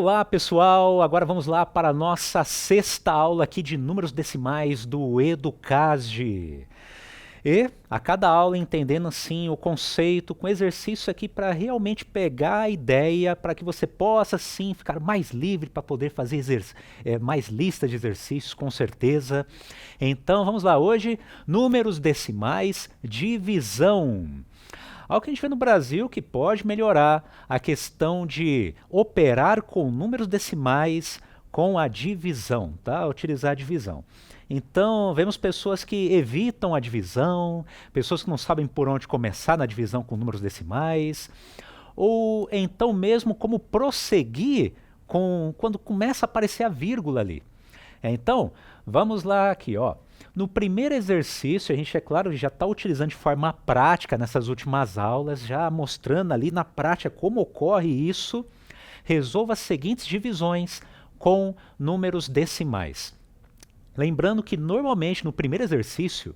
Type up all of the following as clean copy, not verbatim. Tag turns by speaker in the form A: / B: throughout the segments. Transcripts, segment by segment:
A: Olá, pessoal! Agora vamos lá para a nossa sexta aula aqui de números decimais do Educase. E a cada aula entendendo assim o conceito, com exercício aqui para realmente pegar a ideia, para que você possa sim ficar mais livre para poder fazer mais lista de exercícios, com certeza. Então vamos lá, hoje números decimais, divisão. Algo que a gente vê no Brasil que pode melhorar a questão de operar com números decimais com a divisão, tá? Utilizar a divisão. Então, vemos pessoas que evitam a divisão, pessoas que não sabem por onde começar na divisão com números decimais, ou então mesmo como prosseguir quando começa a aparecer a vírgula ali. Então, vamos lá aqui, ó. No primeiro exercício, a gente, é claro, já está utilizando de forma prática nessas últimas aulas, já mostrando ali na prática como ocorre isso. Resolva as seguintes divisões com números decimais. Lembrando que normalmente no primeiro exercício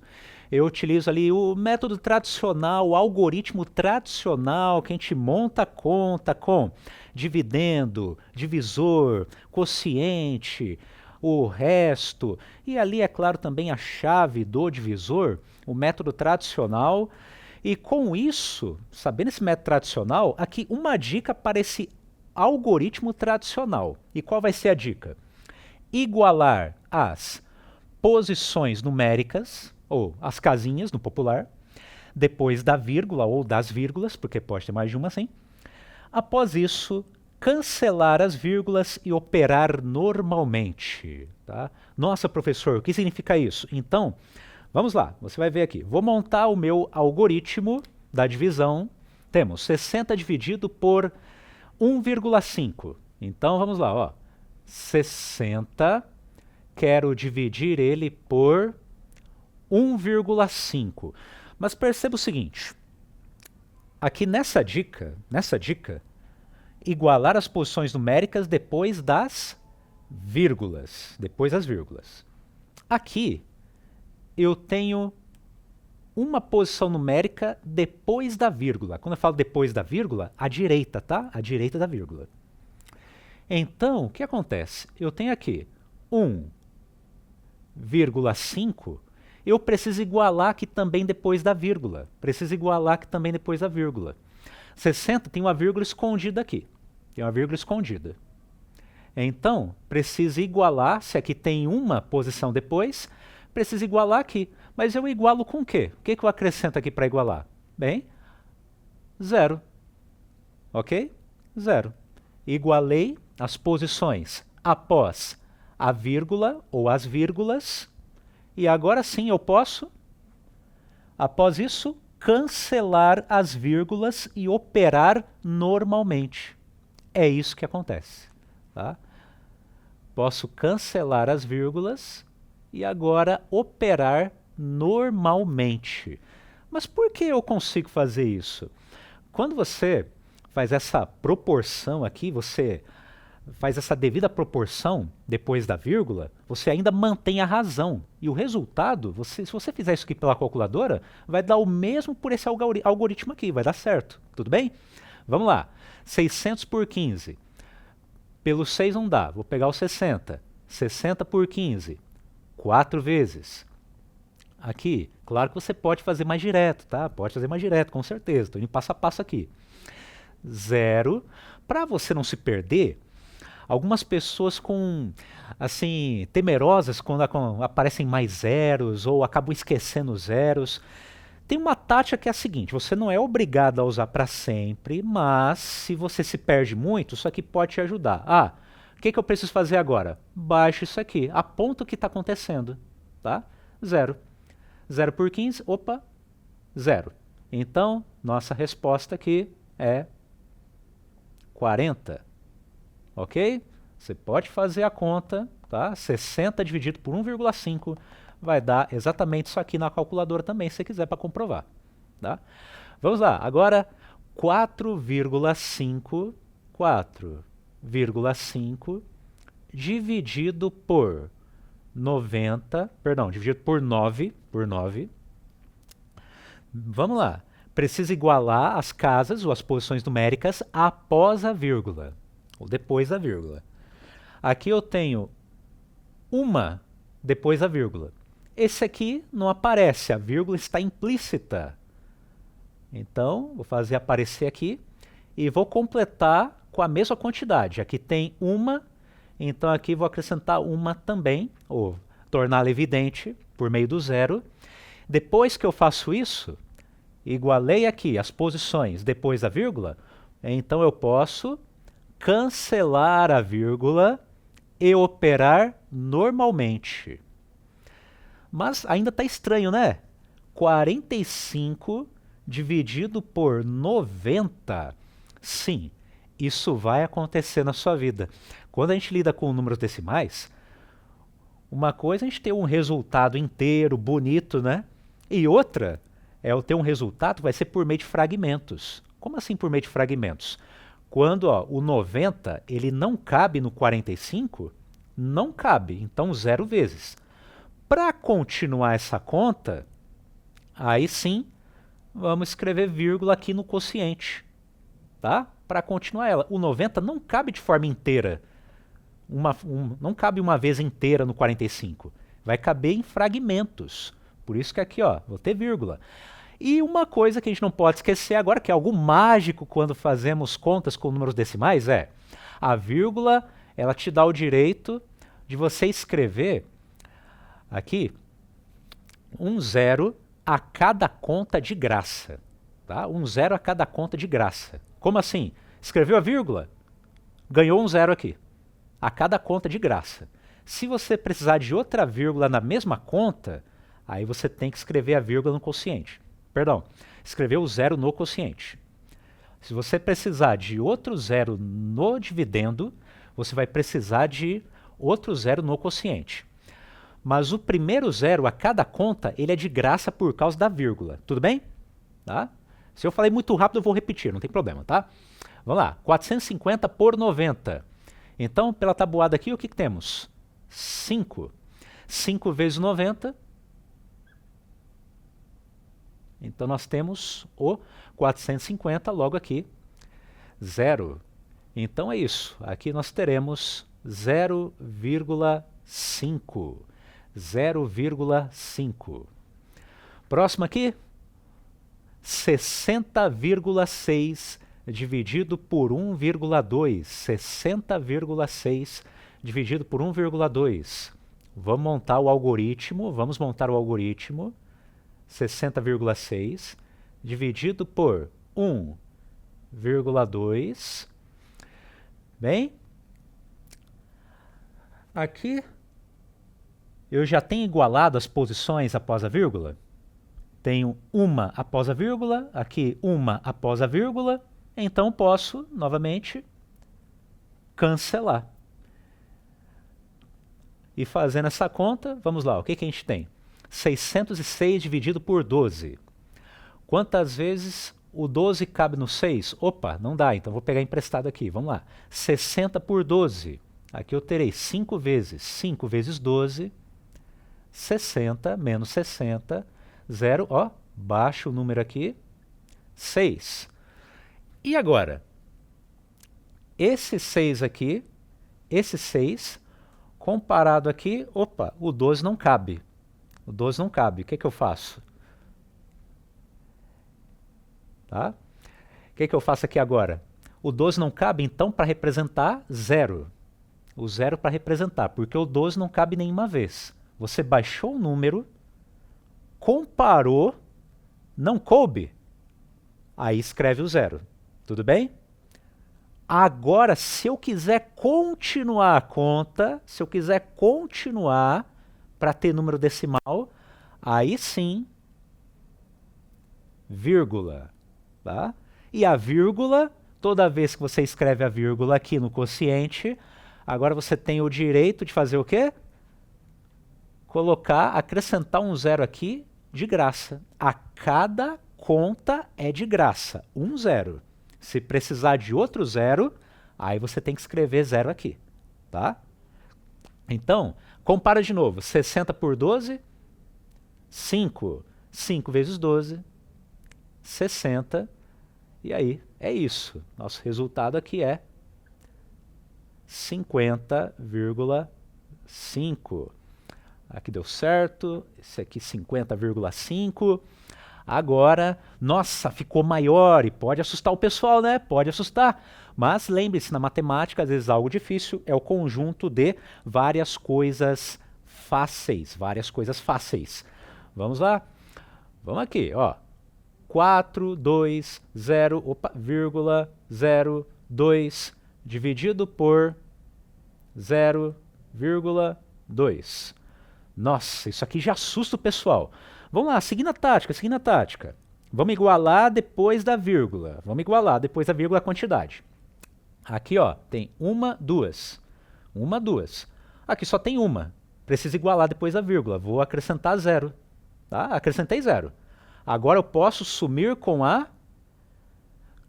A: eu utilizo ali o método tradicional, o algoritmo tradicional que a gente monta a conta com dividendo, divisor, quociente, o resto, e ali é claro também a chave do divisor, o método tradicional. E com isso, sabendo esse método tradicional, aqui uma dica para esse algoritmo tradicional. E qual vai ser a dica? Igualar as posições numéricas, ou as casinhas no popular, depois da vírgula ou das vírgulas, porque pode ter mais de uma assim. Após isso, cancelar as vírgulas e operar normalmente. Tá? Nossa, professor, o que significa isso? Então, vamos lá, você vai ver aqui. Vou montar o meu algoritmo da divisão. Temos 60 dividido por 1,5. Então, vamos lá, ó. 60, quero dividir ele por 1,5. Mas perceba o seguinte, aqui nessa dica, igualar as posições numéricas depois das vírgulas. Aqui eu tenho uma posição numérica depois da vírgula. Quando eu falo depois da vírgula, à direita, tá? À direita da vírgula. Então, o que acontece? Eu tenho aqui 1,5, eu preciso igualar aqui também depois da vírgula. 60 tem uma vírgula escondida aqui. Então, precisa igualar, se aqui tem uma posição depois, precisa igualar aqui. Mas eu igualo com o quê? O que eu acrescento aqui para igualar? Bem, 0. Ok? 0. Igualei as posições após a vírgula ou as vírgulas. E agora sim eu posso, após isso, cancelar as vírgulas e operar normalmente. É isso que acontece. Tá? Posso cancelar as vírgulas e agora operar normalmente. Mas por que eu consigo fazer isso? Quando você faz essa proporção aqui, você faz essa devida proporção depois da vírgula, você ainda mantém a razão. E o resultado, se você fizer isso aqui pela calculadora, vai dar o mesmo por esse algoritmo aqui, vai dar certo. Tudo bem? Vamos lá. 600 por 15. Pelo 6 não dá, vou pegar o 60. 60 por 15. 4 vezes. Aqui, claro que você pode fazer mais direto, tá? Pode fazer mais direto, com certeza. Estou indo passo a passo aqui. 0. Para você não se perder, algumas pessoas assim, temerosas quando aparecem mais zeros ou acabam esquecendo zeros. Tem uma tática que é a seguinte, você não é obrigado a usar para sempre, mas se você se perde muito, isso aqui pode te ajudar. O que eu preciso fazer agora? Baixa isso aqui, aponta o que está acontecendo. Tá? 0. 0 por 15, opa, 0. Então, nossa resposta aqui é 40. Ok? Você pode fazer a conta, tá? 60 dividido por 1,5 vai dar exatamente isso aqui na calculadora também, se você quiser para comprovar. Tá? Vamos lá, agora 4,5 dividido por 9. Vamos lá. Precisa igualar as casas ou as posições numéricas após a vírgula. ou depois da vírgula. Aqui eu tenho uma depois da vírgula. Esse aqui não aparece, a vírgula está implícita. Então, vou fazer aparecer aqui e vou completar com a mesma quantidade. Aqui tem uma, então aqui vou acrescentar uma também, ou torná-la evidente por meio do zero. Depois que eu faço isso, igualei aqui as posições depois da vírgula, então eu posso cancelar a vírgula e operar normalmente. Mas ainda está estranho, né? 45 dividido por 90. Sim, isso vai acontecer na sua vida. Quando a gente lida com números decimais, uma coisa é a gente ter um resultado inteiro, bonito, né? E outra é eu ter um resultado que vai ser por meio de fragmentos. Como assim por meio de fragmentos? Quando o 90 ele não cabe no 45, não cabe, então 0 vezes. Para continuar essa conta, aí sim, vamos escrever vírgula aqui no quociente, tá? Para continuar ela. O 90 não cabe de forma inteira, não cabe uma vez inteira no 45. Vai caber em fragmentos. Por isso que aqui, vou ter vírgula. E uma coisa que a gente não pode esquecer agora, que é algo mágico quando fazemos contas com números decimais, é a vírgula, ela te dá o direito de você escrever aqui um zero a cada conta de graça. Tá? Um zero a cada conta de graça. Como assim? Escreveu a vírgula, ganhou um zero aqui. A cada conta de graça. Se você precisar de outra vírgula na mesma conta, aí você tem que escrever a vírgula no quociente. Perdão, escrever o zero no quociente. Se você precisar de outro zero no dividendo, você vai precisar de outro zero no quociente. Mas o primeiro zero a cada conta, ele é de graça por causa da vírgula. Tudo bem? Tá? Se eu falei muito rápido, eu vou repetir, não tem problema, tá? Vamos lá, 450 por 90. Então, pela tabuada aqui, o que temos? 5. 5 vezes 90. Então, nós temos o 450 logo aqui, 0. Então, é isso. Aqui nós teremos 0,5. 0,5. Próximo aqui, 60,6 dividido por 1,2. 60,6 dividido por 1,2. Vamos montar o algoritmo. 60,6 dividido por 1,2. Bem, aqui eu já tenho igualado as posições após a vírgula. Tenho uma após a vírgula, aqui uma após a vírgula, então posso, novamente, cancelar. E fazendo essa conta, vamos lá, o que a gente tem? 606 dividido por 12. Quantas vezes o 12 cabe no 6? Opa, não dá, então vou pegar emprestado aqui, vamos lá. 60 por 12. Aqui eu terei 5 vezes. 5 vezes 12, 60 menos 60, 0, baixo o número aqui, 6. E agora? Esse 6 aqui, esse 6, comparado aqui, opa, o 12 não cabe. O 12 não cabe. O que eu faço? Tá? O que eu faço aqui agora? O 12 não cabe, então, para representar 0. O 0 para representar, porque o 12 não cabe nenhuma vez. Você baixou o número, comparou, não coube, aí escreve o 0. Tudo bem? Agora, se eu quiser continuar a conta, se eu quiser continuar para ter número decimal, aí sim, vírgula. Tá? E a vírgula, toda vez que você escreve a vírgula aqui no quociente, agora você tem o direito de fazer o quê? Acrescentar um 0 aqui de graça. A cada conta é de graça, um 0. Se precisar de outro 0, aí você tem que escrever 0 aqui, tá? Então, compara de novo, 60 por 12, 5. 5 vezes 12, 60. E aí, é isso. Nosso resultado aqui é 50,5. Aqui deu certo, esse aqui 50,5. Agora, nossa, ficou maior e pode assustar o pessoal, né? Pode assustar. Mas lembre-se, na matemática, às vezes algo difícil é o conjunto de várias coisas fáceis. Várias coisas fáceis. Vamos lá? Vamos aqui, ó. 4, 2, 0, opa, vírgula, 0, 2, dividido por 0,2. Nossa, isso aqui já assusta o pessoal. Vamos lá, seguindo a tática, seguindo a tática. Vamos igualar depois da vírgula. Vamos igualar depois da vírgula a quantidade. Aqui, ó, tem uma, duas. Uma, duas. Aqui só tem uma. Preciso igualar depois da vírgula. Vou acrescentar zero. Tá? Acrescentei zero. Agora eu posso sumir com a...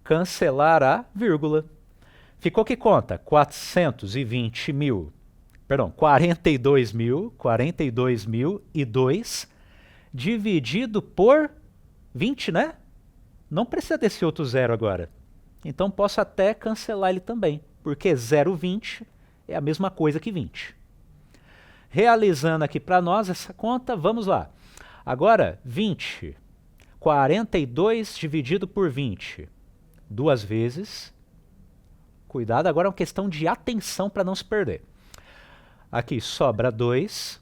A: cancelar a vírgula. Ficou que conta? 420 mil. Perdão, 42.002 dividido por 20, né? Não precisa desse outro zero agora. Então posso até cancelar ele também, porque 0,20 é a mesma coisa que 20. Realizando aqui para nós essa conta, vamos lá. Agora, 20. 42 dividido por 20. Duas vezes. Cuidado, agora é uma questão de atenção para não se perder. Aqui sobra 2,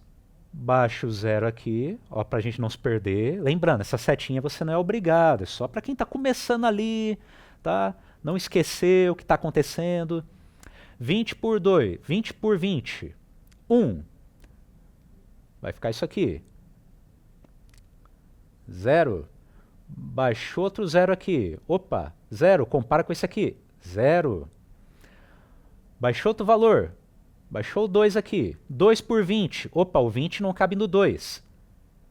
A: baixo 0 aqui, para a gente não se perder. Lembrando, essa setinha você não é obrigado, é só para quem está começando ali, tá? Não esquecer o que está acontecendo. 20 por 2, 20 por 20, 1. Vai ficar isso aqui. 0. Baixou outro 0 aqui. Opa, 0, compara com esse aqui. 0. Baixou outro valor. Baixou o 2 aqui. 2 por 20. Opa, o 20 não cabe no 2.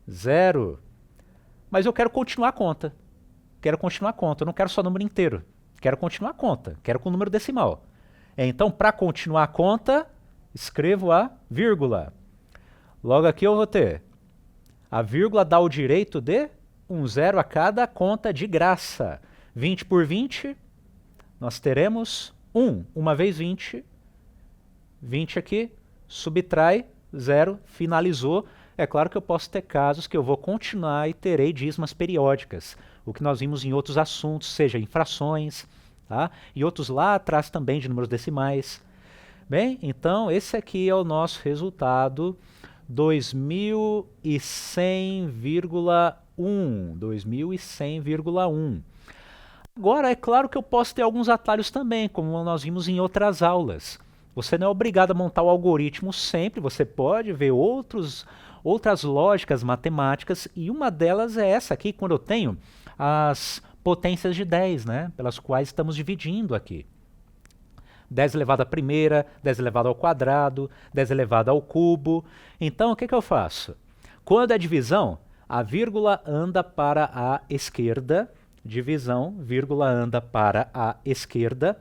A: 0. Mas eu quero continuar a conta. Quero continuar a conta. Eu não quero só número inteiro. Quero continuar a conta. Quero com número decimal. Então, para continuar a conta, escrevo a vírgula. Logo aqui eu vou ter. A vírgula dá o direito de um zero a cada conta de graça. 20 por 20, nós teremos 1. 1 vezes 20. 20 aqui, subtrai 0, finalizou. É claro que eu posso ter casos que eu vou continuar e terei dízimas periódicas, o que nós vimos em outros assuntos, seja em frações, tá? E outros lá atrás também de números decimais. Bem, então esse aqui é o nosso resultado 2100,1. 2100,1. Agora, é claro que eu posso ter alguns atalhos também, como nós vimos em outras aulas. Você não é obrigado a montar o algoritmo sempre, você pode ver outras lógicas matemáticas, e uma delas é essa aqui, quando eu tenho as potências de 10, né, pelas quais estamos dividindo aqui. 10 elevado à primeira, 10 elevado ao quadrado, 10 elevado ao cubo. Então, o que eu faço? Quando é divisão, a vírgula anda para a esquerda, divisão, vírgula anda para a esquerda.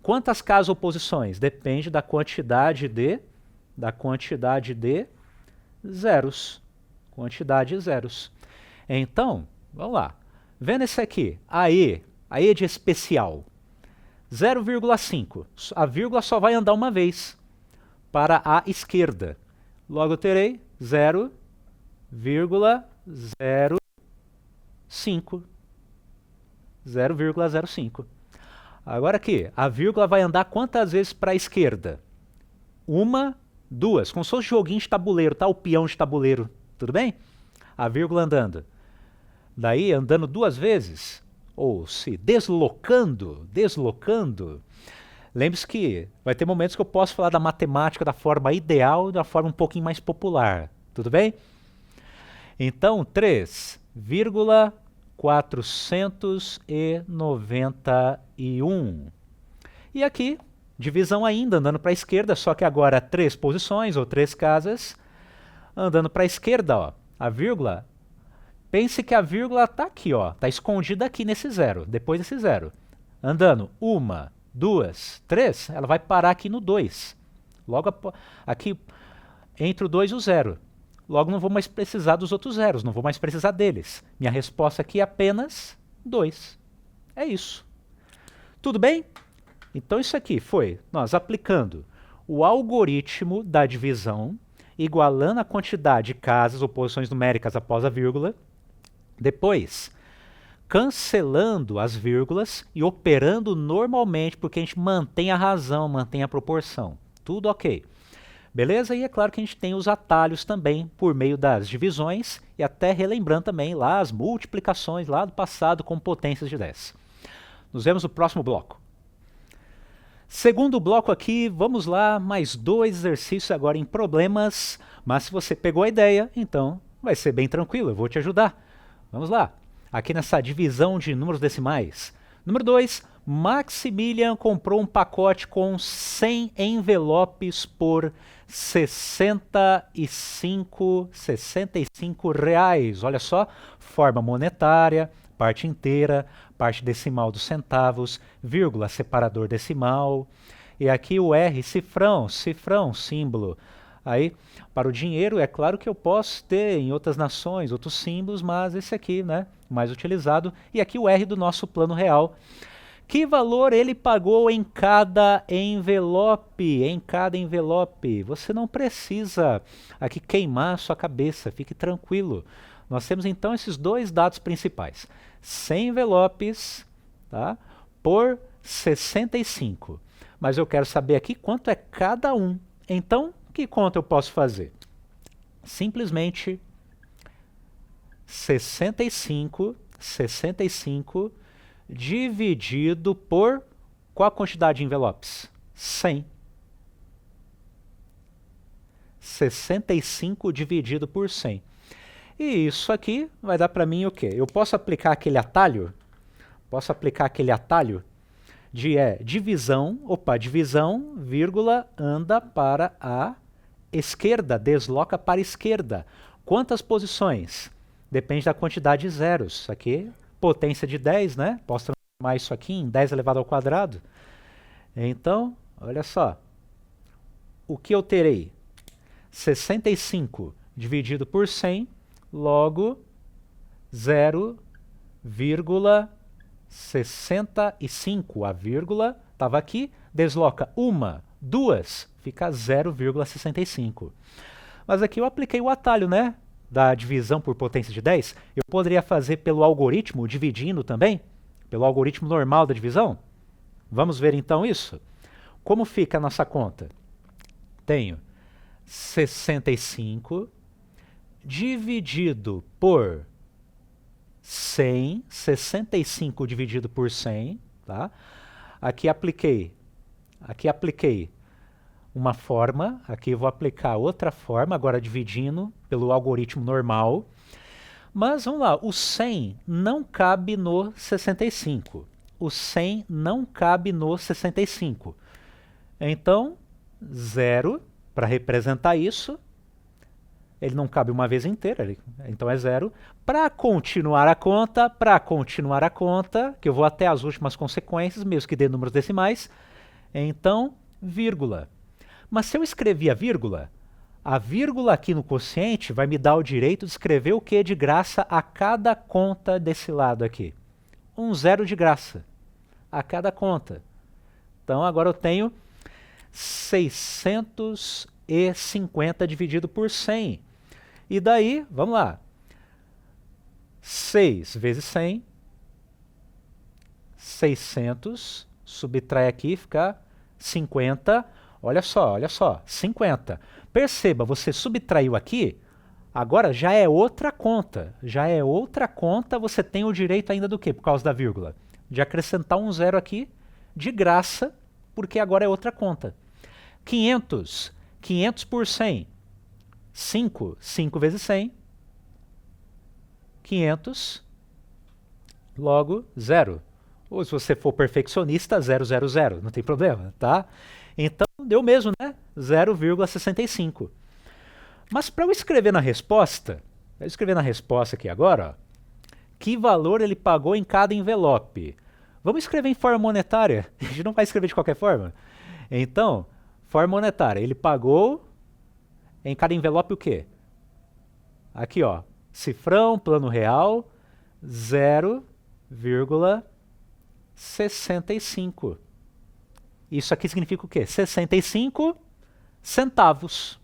A: Quantas casas ou posições? Depende da quantidade de zeros. Quantidade de zeros. Então, vamos lá. Vendo esse aqui, a E de especial, 0,5. A vírgula só vai andar uma vez para a esquerda. Logo eu terei 0,05. 0,05. Agora aqui, a vírgula vai andar quantas vezes para a esquerda? Uma, duas. Como se fosse joguinho de tabuleiro, tá? O peão de tabuleiro. Tudo bem? A vírgula andando. Daí, andando duas vezes, ou se deslocando. Lembre-se que vai ter momentos que eu posso falar da matemática da forma ideal e da forma um pouquinho mais popular. Tudo bem? Então, 3,491. E aqui, divisão ainda, andando para a esquerda, só que agora 3 posições, ou 3 casas. Andando para a esquerda, ó, a vírgula, pense que a vírgula está aqui, ó, está escondida aqui nesse zero, depois desse zero. Andando 1, 2, 3, ela vai parar aqui no 2. Logo aqui, entre o 2 e o 0. Logo não vou mais precisar dos outros zeros, não vou mais precisar deles. Minha resposta aqui é apenas 2. É isso. Tudo bem? Então isso aqui foi nós aplicando o algoritmo da divisão, igualando a quantidade de casas ou posições numéricas após a vírgula, depois cancelando as vírgulas e operando normalmente, porque a gente mantém a razão, mantém a proporção. Tudo ok. Beleza? E é claro que a gente tem os atalhos também por meio das divisões e até relembrando também lá as multiplicações lá do passado com potências de 10. Nos vemos no próximo bloco. Segundo bloco aqui, vamos lá, mais 2 exercícios agora em problemas, mas se você pegou a ideia, então vai ser bem tranquilo, eu vou te ajudar. Vamos lá, aqui nessa divisão de números decimais. Número 2, Maximilian comprou um pacote com 100 envelopes por 65 reais. Olha só, forma monetária, parte inteira, parte decimal dos centavos, vírgula, separador decimal. E aqui o R, cifrão, símbolo. Aí, para o dinheiro, é claro que eu posso ter em outras nações outros símbolos, mas esse aqui, né, mais utilizado. E aqui o R do nosso plano real. Que valor ele pagou em cada envelope? Em cada envelope. Você não precisa aqui queimar a sua cabeça, fique tranquilo. Nós temos então esses dois dados principais. 100 envelopes, tá, por 65. Mas eu quero saber aqui quanto é cada um. Então, que conta eu posso fazer? Simplesmente 65 dividido por qual a quantidade de envelopes? 100. 65 dividido por 100. E isso aqui vai dar para mim o quê? Eu posso aplicar aquele atalho? Posso aplicar aquele atalho de divisão, divisão, vírgula, anda para a esquerda, desloca para a esquerda. Quantas posições? Depende da quantidade de zeros. Aqui, potência de 10, né? Posso transformar isso aqui em 10 elevado ao quadrado. Então, olha só. O que eu terei? 65 dividido por 100, logo 0,65. A vírgula estava aqui, desloca uma, duas, fica 0,65. Mas aqui eu apliquei o atalho, né, da divisão por potência de 10. Eu poderia fazer pelo algoritmo, dividindo também, pelo algoritmo normal da divisão. Vamos ver então isso? Como fica a nossa conta? Tenho 65 dividido por 100, 65 dividido por 100, tá? Aqui apliquei uma forma, aqui eu vou aplicar outra forma, agora dividindo pelo algoritmo normal. Mas vamos lá, o 100 não cabe no 65. O 100 não cabe no 65. Então, 0, para representar isso, ele não cabe uma vez inteira, então é 0. Para continuar a conta, que eu vou até as últimas consequências, mesmo que dê números decimais, então, vírgula. Mas se eu escrever a vírgula aqui no quociente vai me dar o direito de escrever o que de graça a cada conta desse lado aqui. Um 0 de graça a cada conta. Então agora eu tenho 650 dividido por 100. E daí, vamos lá. 6 vezes 100, 600, subtrai aqui, fica 50. Olha só, 50. Perceba, você subtraiu aqui, agora já é outra conta. Você tem o direito ainda do quê? Por causa da vírgula? De acrescentar um 0 aqui, de graça, porque agora é outra conta. 500 por 100. 5 vezes 100. 500, logo 0. Ou se você for perfeccionista, 000, não tem problema, tá? Então, deu mesmo, né? 0,65. Mas para eu escrever na resposta aqui agora, ó, que valor ele pagou em cada envelope? Vamos escrever em forma monetária. A gente não vai escrever de qualquer forma. Então, forma monetária. Ele pagou em cada envelope o quê? Aqui, ó. Cifrão, plano real, 0,65. Isso aqui significa o quê? 65 centavos.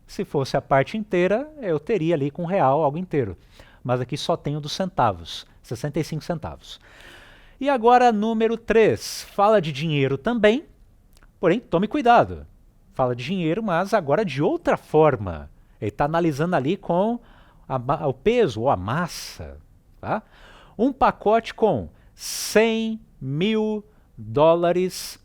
A: Se fosse a parte inteira, eu teria ali com real algo inteiro. Mas aqui só tenho dos centavos, 65 centavos. E agora número 3, fala de dinheiro também, porém tome cuidado. Fala de dinheiro, mas agora de outra forma. Ele está analisando ali com o peso ou a massa. Tá? Um pacote com 100 mil dólares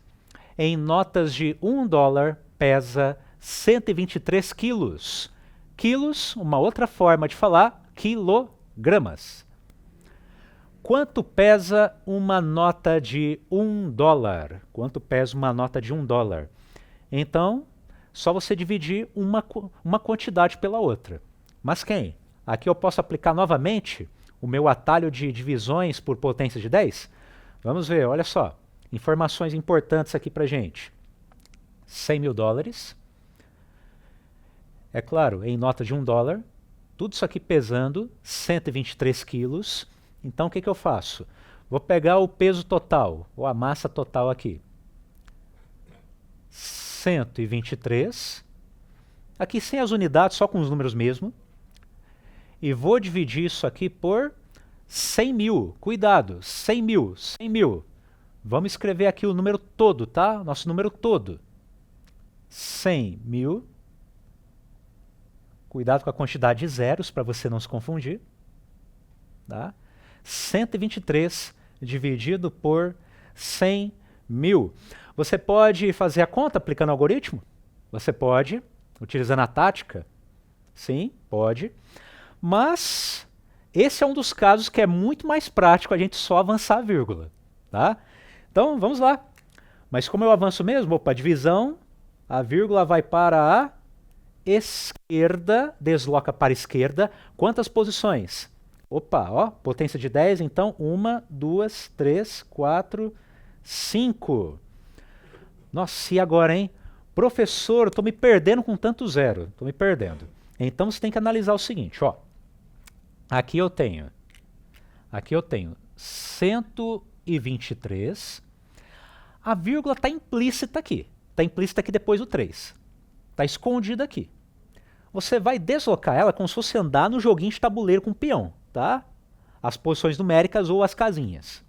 A: em notas de $1 pesa 123 quilos. Quilos, uma outra forma de falar, quilogramas. Quanto pesa uma nota de $1? Quanto pesa uma nota de $1? Então, só você dividir uma quantidade pela outra. Mas quem? Aqui eu posso aplicar novamente o meu atalho de divisões por potência de 10? Vamos ver, olha só. Informações importantes aqui pra gente. 100 mil dólares. É claro, em nota de $1. Tudo isso aqui pesando 123 quilos. Então o que eu faço? Vou pegar o peso total, ou a massa total aqui. 123. Aqui sem as unidades, só com os números mesmo. E vou dividir isso aqui por 100 mil. Cuidado, 100 mil, 100 mil. Vamos escrever aqui o número todo, tá? Nosso número todo. 100 mil. Cuidado com a quantidade de zeros para você não se confundir. Tá? 123 dividido por 100 mil. Você pode fazer a conta aplicando o algoritmo? Você pode, utilizando a tática? Sim, pode. Mas esse é um dos casos que é muito mais prático a gente só avançar a vírgula. Tá? Então, vamos lá. Mas como eu avanço mesmo? Opa, divisão, a vírgula vai para a esquerda, desloca para a esquerda. Quantas posições? Opa, ó, potência de 10, então 1, 2, 3, 4, 5. Nossa, e agora, hein? Professor, estou me perdendo com tanto zero. Estou me perdendo. Então você tem que analisar o seguinte, ó. Aqui eu tenho 123. A vírgula está implícita aqui. Está implícita aqui depois do 3. Está escondida aqui. Você vai deslocar ela como se fosse andar no joguinho de tabuleiro com peão, tá? As posições numéricas ou as casinhas.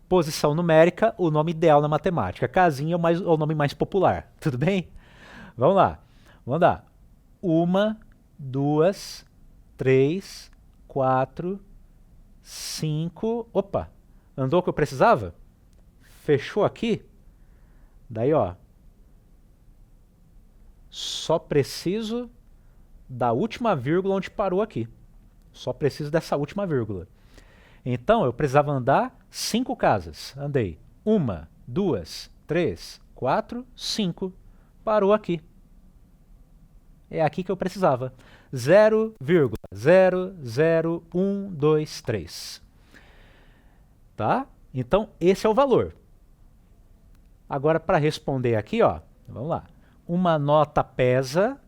A: Posição numérica, o nome ideal na matemática. Casinha é o nome mais popular, tudo bem? Vamos lá. Vamos lá. 1, 2, 3, 4, 5. Opa, andou o que eu precisava? Fechou aqui? Daí, ó. Só preciso da última vírgula onde parou aqui. Só preciso dessa última vírgula. Então, eu precisava andar 5 casas. Andei 1, 2, 3, 4, 5. Parou aqui. É aqui que eu precisava. 0,00123. Tá? Então, esse é o valor. Agora, para responder aqui, ó, vamos lá. Uma nota pesa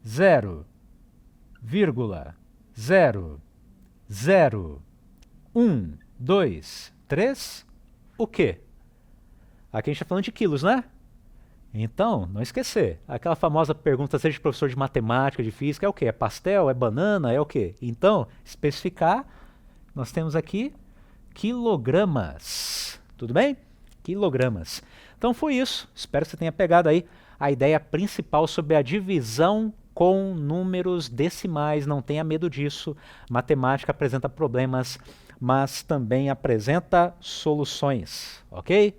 A: 0,00123. O quê? Aqui a gente está falando de quilos, né? Então, não esquecer. Aquela famosa pergunta, seja de professor de matemática, de física, é o quê? É pastel? É banana? É o quê? Então, especificar, nós temos aqui quilogramas. Tudo bem? Quilogramas. Então foi isso. Espero que você tenha pegado aí a ideia principal sobre a divisão com números decimais. Não tenha medo disso. Matemática apresenta problemas, mas também apresenta soluções. Ok?